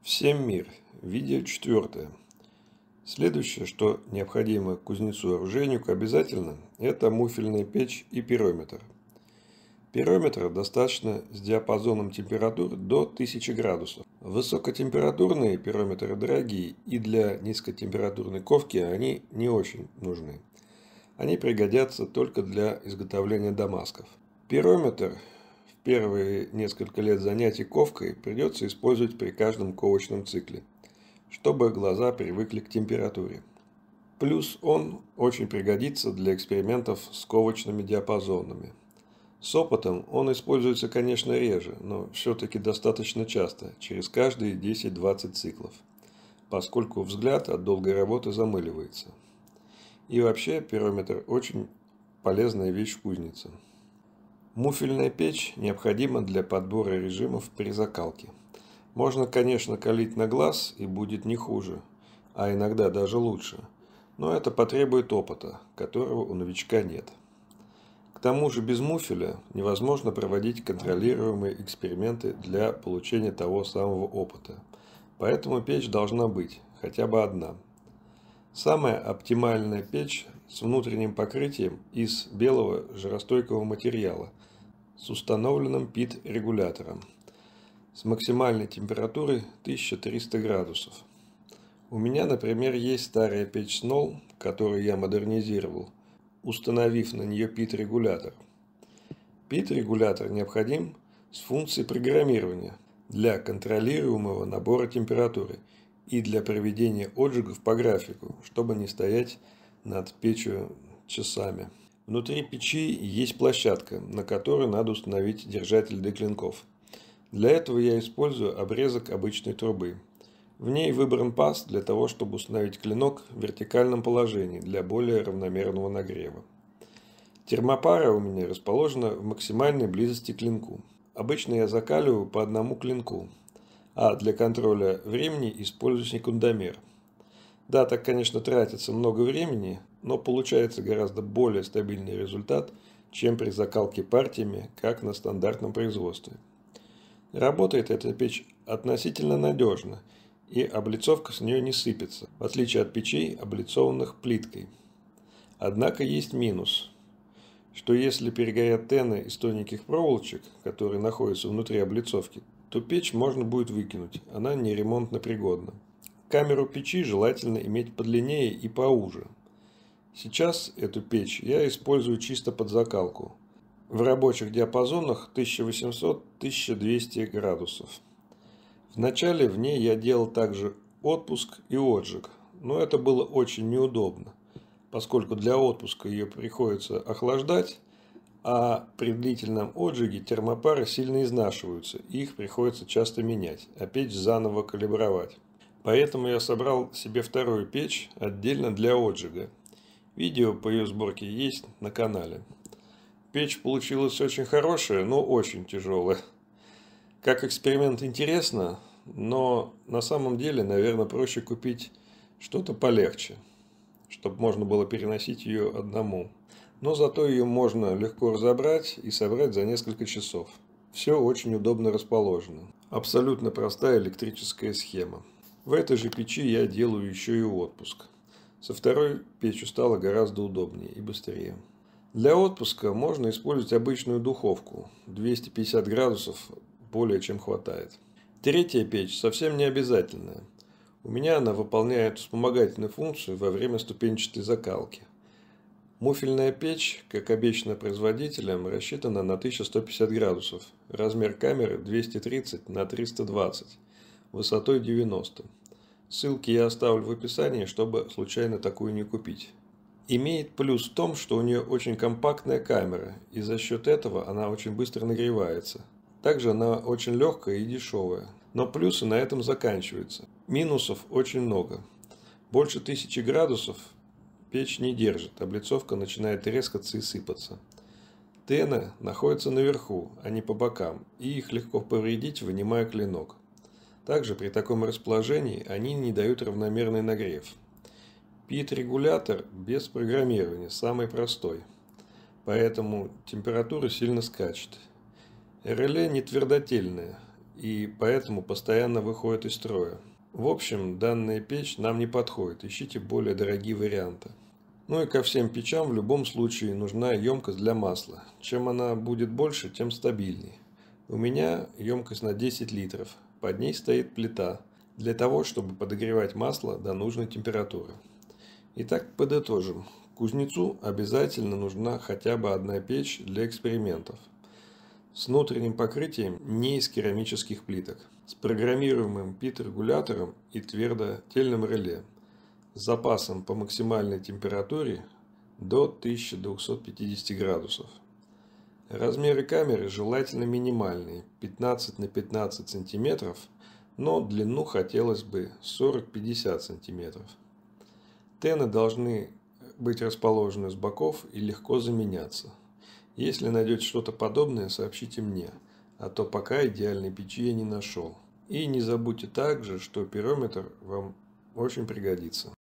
Всем мир! Видео 4. Следующее, что необходимо кузнецу-оружейнику обязательно, это муфельная печь и пирометр. Пирометра достаточно с диапазоном температур до 1000 градусов. Высокотемпературные пирометры дорогие, и для низкотемпературной ковки они не очень нужны. Они пригодятся только для изготовления дамасков. Пирометр в первые несколько лет занятий ковкой придется использовать при каждом ковочном цикле, чтобы глаза привыкли к температуре. Плюс он очень пригодится для экспериментов с ковочными диапазонами. С опытом он используется, конечно, реже, но все-таки достаточно часто, через каждые 10-20 циклов, поскольку взгляд от долгой работы замыливается. И вообще пирометр очень полезная вещь в кузнице. Муфельная печь необходима для подбора режимов при закалке. Можно, конечно, калить на глаз и будет не хуже, а иногда даже лучше, но это потребует опыта, которого у новичка нет. К тому же без муфеля невозможно проводить контролируемые эксперименты для получения того самого опыта, поэтому печь должна быть, хотя бы одна. Самая оптимальная печь с внутренним покрытием из белого жаростойкого материала с установленным ПИТ-регулятором с максимальной температурой 1300 градусов. У меня, например, есть старая печь Снолл, которую я модернизировал, установив на нее ПИТ-регулятор. ПИТ-регулятор необходим с функцией программирования для контролируемого набора температуры и для проведения отжигов по графику, чтобы не стоять над печью часами. Внутри печи есть площадка, на которой надо установить держатель для клинков. Для этого я использую обрезок обычной трубы. В ней выбран паз для того, чтобы установить клинок в вертикальном положении для более равномерного нагрева. Термопара у меня расположена в максимальной близости к клинку. Обычно я закаливаю по одному клинку, а для контроля времени использую секундомер. Да, так, конечно, тратится много времени, но получается гораздо более стабильный результат, чем при закалке партиями, как на стандартном производстве. Работает эта печь относительно надежно, и облицовка с нее не сыпется, в отличие от печей, облицованных плиткой. Однако есть минус, что если перегорят тены из тоненьких проволочек, которые находятся внутри облицовки, то печь можно будет выкинуть, она не ремонтно пригодна. Камеру печи желательно иметь подлиннее и поуже. Сейчас эту печь я использую чисто под закалку, в рабочих диапазонах 1800-1200 градусов. Вначале в ней я делал также отпуск и отжиг, но это было очень неудобно, поскольку для отпуска ее приходится охлаждать, а при длительном отжиге термопары сильно изнашиваются, и их приходится часто менять, а печь заново калибровать. Поэтому я собрал себе вторую печь отдельно для отжига. Видео по ее сборке есть на канале. Печь получилась очень хорошая, но очень тяжелая. Как эксперимент интересно, но на самом деле, наверное, проще купить что-то полегче, чтобы можно было переносить ее одному. Но зато ее можно легко разобрать и собрать за несколько часов. Все очень удобно расположено. Абсолютно простая электрическая схема. В этой же печи я делаю еще и отпуск. Со второй печью стало гораздо удобнее и быстрее. Для отпуска можно использовать обычную духовку. 250 градусов более чем хватает. Третья печь совсем не обязательная. У меня она выполняет вспомогательную функцию во время ступенчатой закалки. Муфельная печь, как обещано производителем, рассчитана на 1150 градусов. Размер камеры 230 на 320, высотой 90. Ссылки я оставлю в описании, чтобы случайно такую не купить. Имеет плюс в том, что у нее очень компактная камера, и за счет этого она очень быстро нагревается. Также она очень легкая и дешевая. Но плюсы на этом заканчиваются. Минусов очень много. Больше 1000 градусов печь не держит, облицовка начинает трескаться и сыпаться. Тены находятся наверху, а не по бокам, и их легко повредить, вынимая клинок. Также при таком расположении они не дают равномерный нагрев. ПИТ-регулятор без программирования, самый простой, поэтому температура сильно скачет. РЛЕ не твердотельная, и поэтому постоянно выходит из строя. В общем, данная печь нам не подходит, ищите более дорогие варианты. Ну и ко всем печам в любом случае нужна емкость для масла. Чем она будет больше, тем стабильнее. У меня емкость на 10 литров, под ней стоит плита, для того, чтобы подогревать масло до нужной температуры. Итак, подытожим. Кузнецу обязательно нужна хотя бы одна печь для экспериментов. С внутренним покрытием не из керамических плиток, с программируемым пит-регулятором и твердотельным реле, с запасом по максимальной температуре до 1250 градусов. Размеры камеры желательно минимальные, 15 на 15 см, но длину хотелось бы 40-50 см. Тены должны быть расположены с боков и легко заменяться. Если найдете что-то подобное, сообщите мне, а то пока идеальной печи я не нашел. И не забудьте также, что пирометр вам очень пригодится.